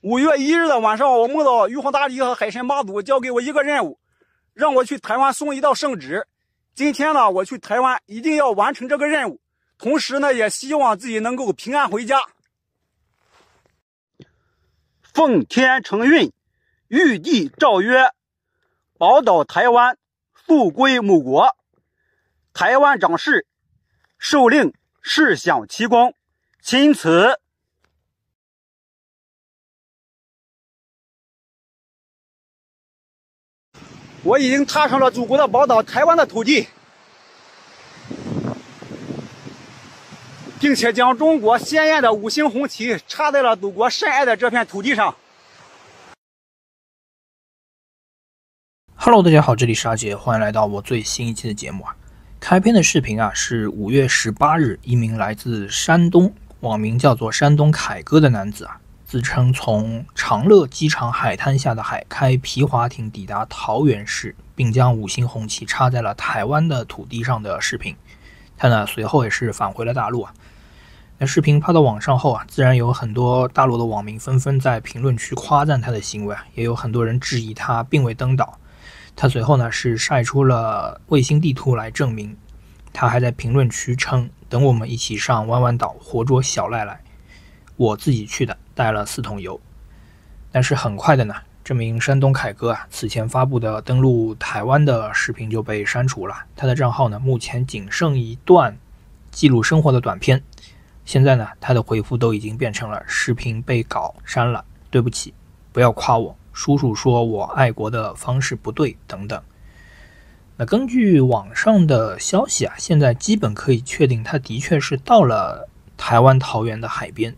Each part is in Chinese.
5月1日的晚上，我梦到玉皇大帝和海神妈祖交给我一个任务，让我去台湾送一道圣旨。今天呢，我去台湾一定要完成这个任务，同时呢，也希望自己能够平安回家。奉天承运，玉帝诏曰：宝岛台湾复归母国。台湾长事，受令誓享其功，钦此。我已经踏上了祖国的宝岛台湾的土地，并且将中国鲜艳的5星红旗插在了祖国深爱的这片土地上。Hello， 大家好，这里是阿杰，欢迎来到我最新一期的节目啊。开篇的视频啊是5月18日，一名来自山东，网名叫做山东凯哥的男子啊，自称从长乐机场海滩下的海开皮划艇抵达桃园市，并将5星红旗插在了台湾的土地上的视频。他呢随后也是返回了大陆啊。那视频发到网上后啊，自然有很多大陆的网民纷纷在评论区夸赞他的行为啊，也有很多人质疑他并未登岛。他随后呢是晒出了卫星地图来证明，他还在评论区称：“等我们一起上弯弯岛活捉小赖来，我自己去的，带了4桶油。”但是很快的呢，这名山东凯哥啊，此前发布的登陆台湾的视频就被删除了。他的账号呢，目前仅剩一段记录生活的短片。现在呢，他的回复都已经变成了视频被稿删了，对不起，不要夸我。叔叔说我爱国的方式不对等等。那根据网上的消息啊，现在基本可以确定他的确是到了台湾桃园的海边。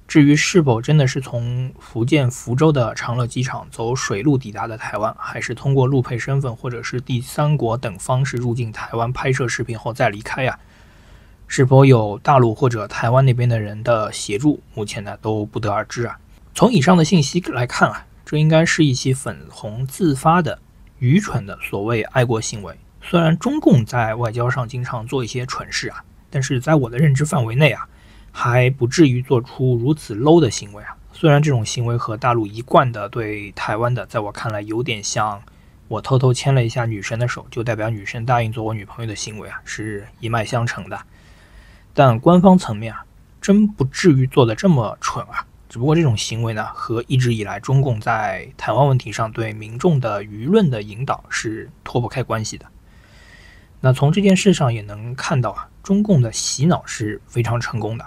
至于是否真的是从福建福州的长乐机场走水路抵达的台湾，还是通过陆配身份或者是第三国等方式入境台湾拍摄视频后再离开啊，是否有大陆或者台湾那边的人的协助，目前呢都不得而知啊。从以上的信息来看啊，这应该是一起粉红自发的愚蠢的所谓爱国行为。虽然中共在外交上经常做一些蠢事啊，但是在我的认知范围内啊，还不至于做出如此 low 的行为啊。虽然这种行为和大陆一贯的对台湾的，在我看来有点像我偷偷牵了一下女神的手，就代表女神答应做我女朋友的行为啊，是一脉相承的。但官方层面啊，真不至于做得这么蠢啊。只不过这种行为呢，和一直以来中共在台湾问题上对民众的舆论的引导是脱不开关系的。那从这件事上也能看到啊，中共的洗脑是非常成功的。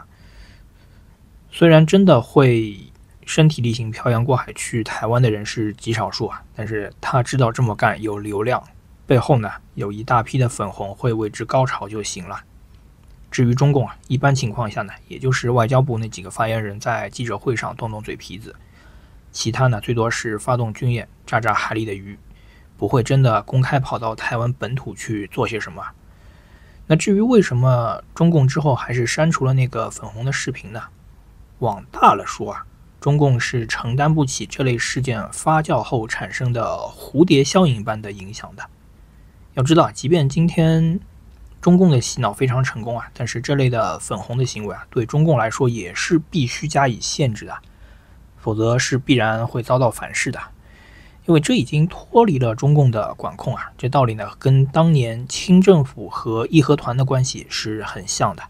虽然真的会身体力行漂洋过海去台湾的人是极少数啊，但是他知道这么干有流量，背后呢有一大批的粉红会为之高潮就行了。至于中共啊，一般情况下呢，也就是外交部那几个发言人在记者会上动动嘴皮子，其他呢最多是发动军演炸炸海里的鱼，不会真的公开跑到台湾本土去做些什么。那至于为什么中共之后还是删除了那个粉红的视频呢？往大了说啊，中共是承担不起这类事件发酵后产生的蝴蝶效应般的影响的。要知道，即便今天中共的洗脑非常成功啊，但是这类的粉红的行为啊，对中共来说也是必须加以限制的，否则是必然会遭到反噬的。因为这已经脱离了中共的管控啊，这道理呢跟当年清政府和义和团的关系是很像的。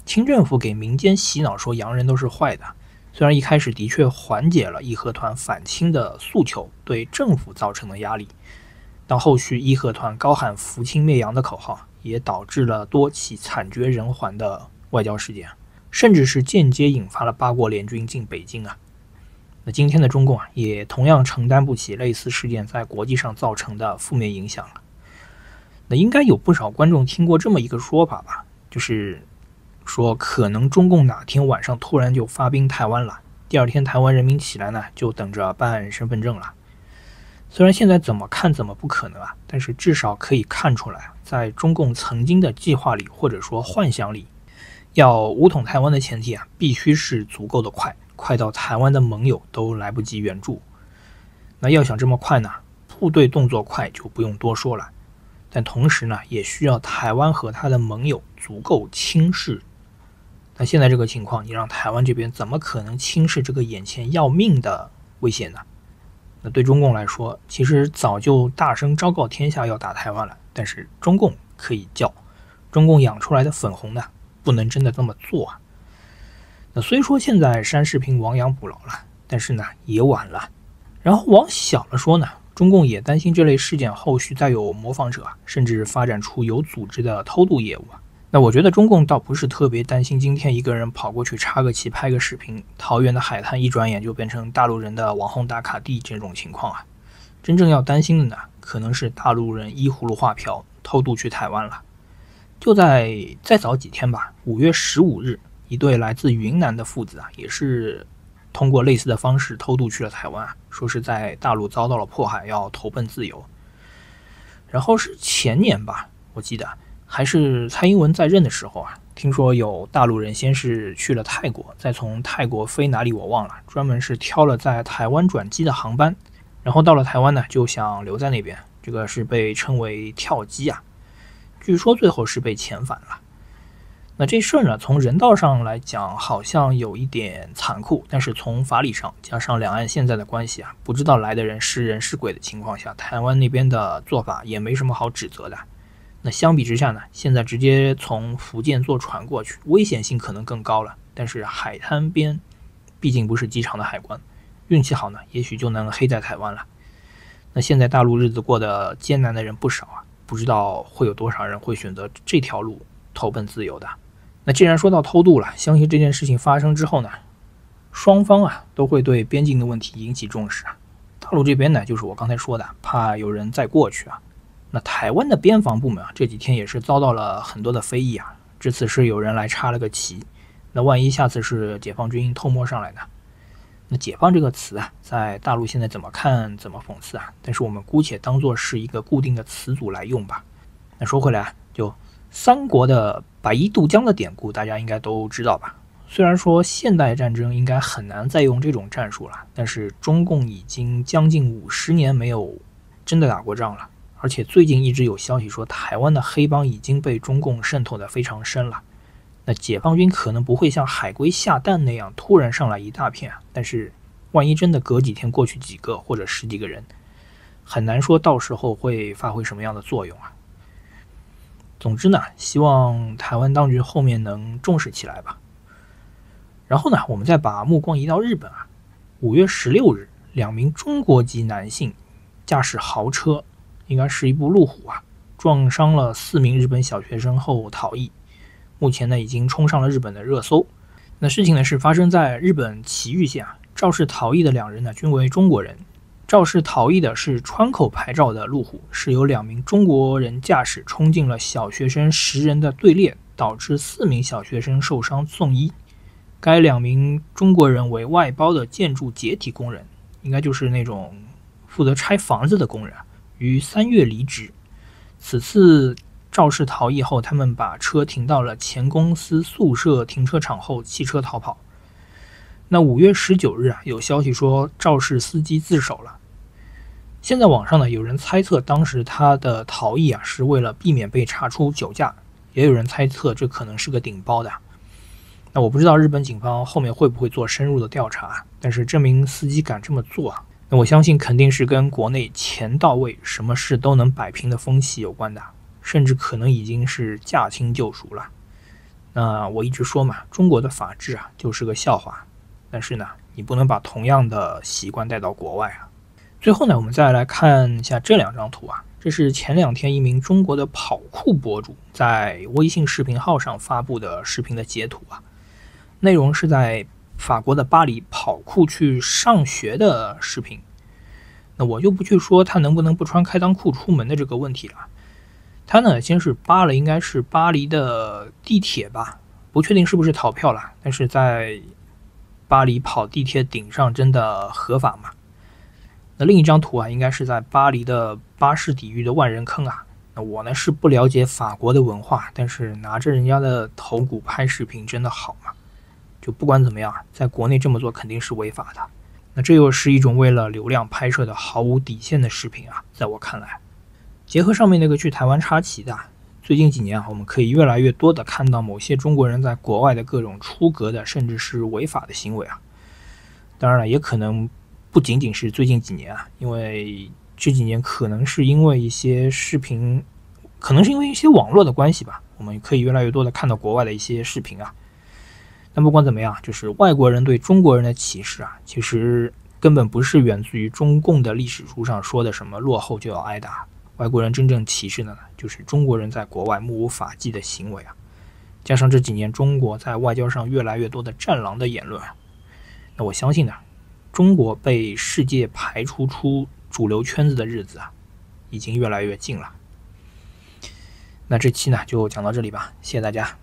清政府给民间洗脑说洋人都是坏的，虽然一开始的确缓解了义和团反清的诉求对政府造成的压力，但后续义和团高喊扶清灭洋的口号，也导致了多起惨绝人寰的外交事件，甚至是间接引发了八国联军进北京啊。那今天的中共啊，也同样承担不起类似事件在国际上造成的负面影响了。那应该有不少观众听过这么一个说法吧，就是说可能中共哪天晚上突然就发兵台湾了，第二天台湾人民起来呢，就等着办身份证了。虽然现在怎么看怎么不可能啊，但是至少可以看出来，在中共曾经的计划里或者说幻想里，要武统台湾的前提啊，必须是足够的快到台湾的盟友都来不及援助。那要想这么快呢，部队动作快就不用多说了，但同时呢，也需要台湾和他的盟友足够轻视。那现在这个情况，你让台湾这边怎么可能轻视这个眼前要命的危险呢？那对中共来说，其实早就大声昭告天下要打台湾了，但是中共可以叫，中共养出来的粉红呢，不能真的这么做啊。那虽说现在山视频亡羊补牢了，但是呢也晚了。然后往小了说呢，中共也担心这类事件后续再有模仿者，甚至发展出有组织的偷渡业务啊。那我觉得中共倒不是特别担心今天一个人跑过去插个旗拍个视频，桃园的海滩一转眼就变成大陆人的网红打卡地这种情况啊。真正要担心的呢，可能是大陆人依葫芦画瓢偷渡去台湾了。就在再早几天吧，5月15日，一对来自云南的父子啊，也是通过类似的方式偷渡去了台湾啊，说是在大陆遭到了迫害，要投奔自由。然后是前年吧，我记得还是蔡英文在任的时候啊，听说有大陆人先是去了泰国，再从泰国飞哪里我忘了，专门是挑了在台湾转机的航班，然后到了台湾呢，就想留在那边，这个是被称为跳机啊。据说最后是被遣返了。那这事儿呢，从人道上来讲好像有一点残酷，但是从法理上，加上两岸现在的关系啊，不知道来的人是人是鬼的情况下，台湾那边的做法也没什么好指责的。那相比之下呢，现在直接从福建坐船过去，危险性可能更高了，但是海滩边毕竟不是机场的海关，运气好呢，也许就能黑在台湾了。那现在大陆日子过得艰难的人不少啊，不知道会有多少人会选择这条路投奔自由的。那既然说到偷渡了，相信这件事情发生之后呢，双方啊都会对边境的问题引起重视啊。大陆这边呢，就是我刚才说的，怕有人再过去啊。那台湾的边防部门啊，这几天也是遭到了很多的非议啊。这次是有人来插了个旗，那万一下次是解放军偷摸上来呢？那解放这个词啊，在大陆现在怎么看怎么讽刺啊，但是我们姑且当作是一个固定的词组来用吧。那说回来啊，就三国的百亿渡江的典故大家应该都知道吧。虽然说现代战争应该很难再用这种战术了，但是中共已经将近50年没有真的打过仗了，而且最近一直有消息说台湾的黑帮已经被中共渗透得非常深了。那解放军可能不会像海龟下蛋那样突然上来一大片啊，但是万一真的隔几天过去几个或者10几个人，很难说到时候会发挥什么样的作用啊。总之呢，希望台湾当局后面能重视起来吧。然后呢，我们再把目光移到日本啊。5月16日，2名中国籍男性驾驶豪车，应该是一部路虎啊，撞伤了4名日本小学生后逃逸。目前呢，已经冲上了日本的热搜。那事情呢是发生在日本埼玉县啊，肇事逃逸的2人呢均为中国人。肇事逃逸的是川口牌照的路虎，是由2名中国人驾驶冲进了小学生10人的队列，导致4名小学生受伤送医。该2名中国人为外包的建筑解体工人，应该就是那种负责拆房子的工人，于3月离职。此次肇事逃逸后，他们把车停到了前公司宿舍停车场后弃车逃跑。那5月19日啊，有消息说肇事司机自首了。现在网上呢，有人猜测当时他的逃逸啊是为了避免被查出酒驾，也有人猜测这可能是个顶包的。那我不知道日本警方后面会不会做深入的调查，但是这名司机敢这么做啊，那我相信肯定是跟国内钱到位，什么事都能摆平的风气有关的，甚至可能已经是驾轻就熟了。那我一直说嘛，中国的法治啊就是个笑话，但是呢，你不能把同样的习惯带到国外啊。最后呢，我们再来看一下这2张图啊，这是前2天一名中国的跑酷博主在微信视频号上发布的视频的截图啊，内容是在法国的巴黎跑酷去上学的视频。那我就不去说他能不能不穿开裆裤出门的这个问题了。他呢，先是扒了应该是巴黎的地铁吧，不确定是不是逃票了，但是在巴黎跑地铁顶上真的合法吗？那另一张图啊，应该是在巴黎的巴士底狱的万人坑啊。那我呢是不了解法国的文化，但是拿着人家的头骨拍视频真的好吗？就不管怎么样，在国内这么做肯定是违法的。那这又是一种为了流量拍摄的毫无底线的视频啊，在我看来。结合上面那个去台湾插旗的，最近几年啊，我们可以越来越多的看到某些中国人在国外的各种出格的甚至是违法的行为啊。当然了，也可能不仅仅是最近几年啊，因为这几年可能是因为一些视频，可能是因为一些网络的关系吧，我们可以越来越多的看到国外的一些视频啊。但不管怎么样，就是外国人对中国人的歧视啊，其实根本不是源自于中共的历史书上说的什么落后就要挨打。外国人真正歧视的呢，就是中国人在国外目无法纪的行为啊。加上这几年中国在外交上越来越多的战狼的言论啊，那我相信呢，中国被世界排除出主流圈子的日子啊，已经越来越近了。那这期呢就讲到这里吧，谢谢大家。